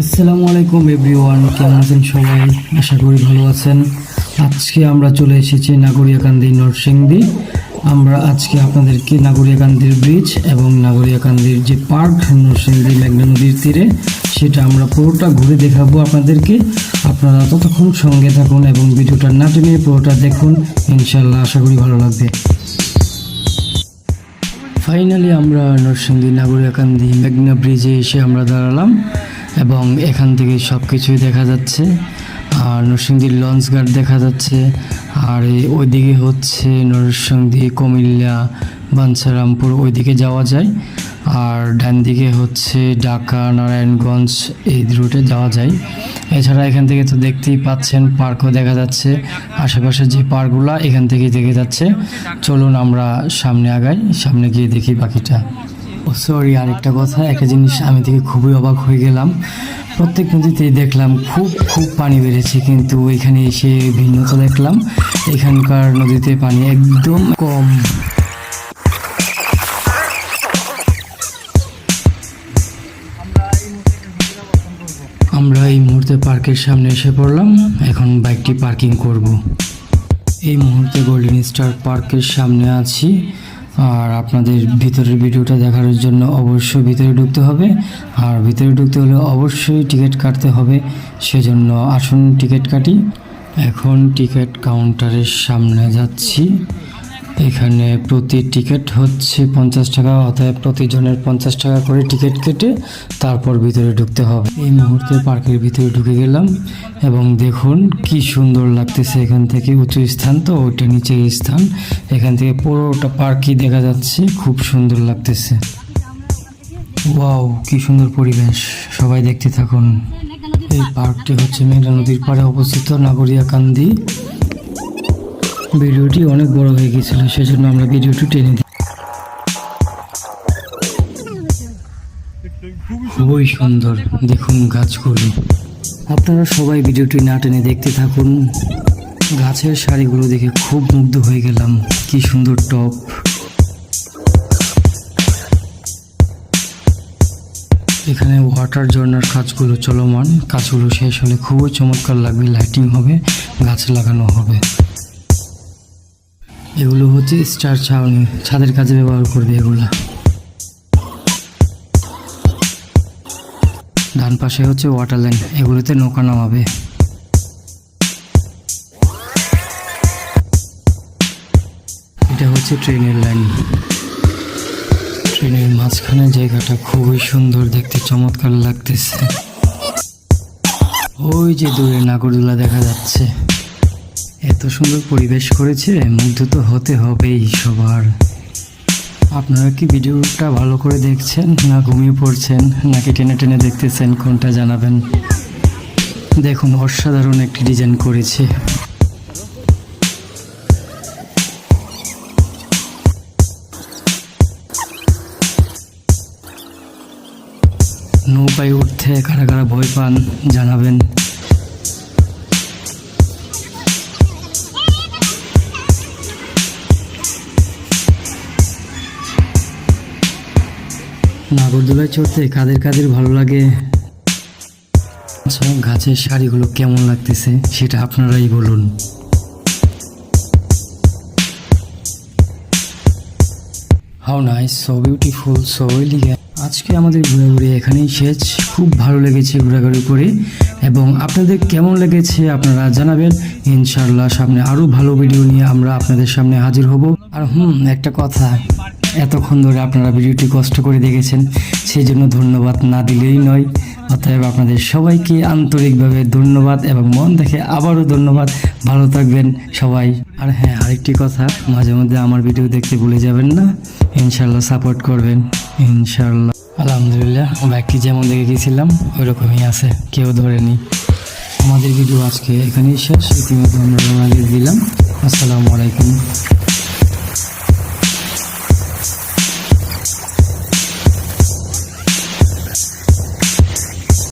আসসালামু আলাইকুম এভরিওয়ান, কেমন আছেন সবাই? আশা করি ভালো আছেন। আজকে আমরা চলে এসেছি নাগরিয়াকান্দি নরসিংদী। আমরা আজকে আপনাদেরকে নাগরিয়াকান্দির ব্রিজ এবং নাগরিয়াকান্দির যে পার্ক নরসিংদী মেঘনা নদীর তীরে, সেটা আমরা পুরোটা ঘুরে দেখাবো আপনাদেরকে। আপনারা ততক্ষণ সঙ্গে থাকুন এবং ভিডিওটা না টেনে পুরোটা দেখুন, ইনশাল্লাহ আশা করি ভালো লাগবে। ফাইনালি আমরা নরসিংদী নাগরিয়াকান্দি মেঘনা ব্রিজে এসে আমরা দাঁড়ালাম এবং এখান থেকে সব কিছুই দেখা যাচ্ছে। আর নরসিংদীর লঞ্চ ঘাট দেখা যাচ্ছে। আর ওইদিকে হচ্ছে নরসিংদী, কুমিল্লা, বাঞ্ছারামপুর, ওইদিকে যাওয়া যায়। আর ডান দিকে হচ্ছে ঢাকা, নারায়ণগঞ্জ, এই রুটে যাওয়া যায়। এছাড়া এখান থেকে তো দেখতেই পাচ্ছেন পার্কও দেখা যাচ্ছে। আশেপাশে যে পার্কগুলো এখান থেকেই দেখে যাচ্ছে। চলুন আমরা সামনে আগাই, সামনে গিয়ে দেখি বাকিটা। সরি, আরেকটা কথা, একটা জিনিস আমি থেকে খুবই অবাক হয়ে গেলাম। প্রত্যেক নদীতেই দেখলাম খুব পানি বেড়েছে, কিন্তু এখানে এসে ভিন্নতা দেখলাম। এখানকার নদীতে পানি একদম কম। আমরা এই মুহূর্তে পার্কের সামনে এসে পড়লাম। এখন বাইকটি পার্কিং করব। এই মুহূর্তে গোল্ডেন স্টার পার্কের সামনে আছি। আর আপনাদের ভিতরের ভিডিওটা দেখার জন্য অবশ্যই ভিতরে ঢুকতে হবে। আর ভিতরে ঢুকতে হলে অবশ্যই টিকিট কাটতে হবে, সেজন্য আসুন টিকিট কাটি। এখন টিকিট কাউন্টারের সামনে যাচ্ছি। এখানে প্রতি টিকিট হচ্ছে 50 টাকা, অতএব প্রতিজনের 50 টাকা করে টিকিট কেটে তারপর ভিতরে ঢুকতে হবে। এই মুহূর্তে পার্কের ভিতরে ঢুকে গেলাম এবং দেখুন কি সুন্দর লাগতেছে। এখান থেকে উঁচু স্থান, তো ওইটা নিচের স্থান। এখান থেকে পুরোটা পার্কই দেখা যাচ্ছে, খুব সুন্দর লাগতেছে। ওয়াও, কি সুন্দর পরিবেশ, সবাই দেখতে থাকুন। এই পার্কটি হচ্ছে মেঘনা নদীর পাড়ে অবস্থিত, নাগরিয়াকান্দি। ভিডিওটি অনেক বড় হয়ে গেছিল, সেজন্য আমরা ভিডিওটি টেনে দিই। খুবই সুন্দর, দেখুন গাছগুলো। আপনারা সবাই ভিডিওটি না টেনে দেখতে থাকুন। গাছের সারিগুলো দেখে খুব মুগ্ধ হয়ে গেলাম, কি সুন্দর টপ। এখানে ওয়াটার ঝর্ণার কাজগুলো চলমান। কাজগুলো শেষ হলে খুবই চমৎকার লাগবে, লাইটিং হবে, গাছ লাগানো হবে। এগুলো হচ্ছে স্টার ছাউনি, ছাদের কাজে ব্যবহার করবে এগুলা। ডান পাশে হচ্ছে ওয়াটার লাইন, এগুলোতে নৌকা নামাবে। এটা হচ্ছে ট্রেনের লাইন। ট্রেনের মাঝখানে জায়গাটা খুবই সুন্দর, দেখতে চমৎকার লাগতেছে। ওই যে দূরে নাগরদোলা দেখা যাচ্ছে। এত সুন্দর পরিবেশ করেছে, মুগ্ধ তো হতে হবেই সবার। আপনারা কি ভিডিওটা ভালো করে দেখছেন, না ঘুমিয়ে পড়ছেন, নাকি টেনে টেনে দেখতেছেন, কোনটা জানাবেন। দেখুন অসাধারণ একটি ডিজাইন করেছে। নৌকায় উঠতে কারা কারা ভয় পান জানাবেন। নাগরদোলায় চড়তে কাদের কাদের ভালো লাগে? আচ্ছা, গাছের শাড়িগুলো কেমন লাগতেছে সেটা আপনারাই বলুন। How nice, so beautiful, so elegant. আজকে আমাদের ঘোরাঘুরি এখানেই শেষ। খুব ভালো লেগেছে ঘোরাঘুরি করে, এবং আপনাদের কেমন লেগেছে আপনারা জানাবেন। ইনশাআল্লাহ সামনে আরও ভালো ভিডিও নিয়ে আমরা আপনাদের সামনে হাজির হব। আর একটা কথা, এতক্ষণ ধরে আপনারা ভিডিওটি কষ্ট করে দেখেছেন, সেই জন্য ধন্যবাদ না দিলেই নয়। অতএব আপনাদের সবাইকে আন্তরিকভাবে ধন্যবাদ এবং মন থেকে আবারও ধন্যবাদ। ভালো থাকবেন সবাই। আর হ্যাঁ, আরেকটি কথা, মাঝে মধ্যে আমার ভিডিও দেখতে ভুলে যাবেন না। ইনশাল্লাহ সাপোর্ট করবেন, ইনশাল্লাহ। আলহামদুলিল্লাহ, বাইকটি যেমন দেখে গেছিলাম ওইরকমই আছে, কেউ ধরেনি। আমাদের ভিডিও আজকে এখানেই শেষ। ইতিমধ্যে আমরা রওনা দিয়ে দিলাম। আসসালামু আলাইকুম।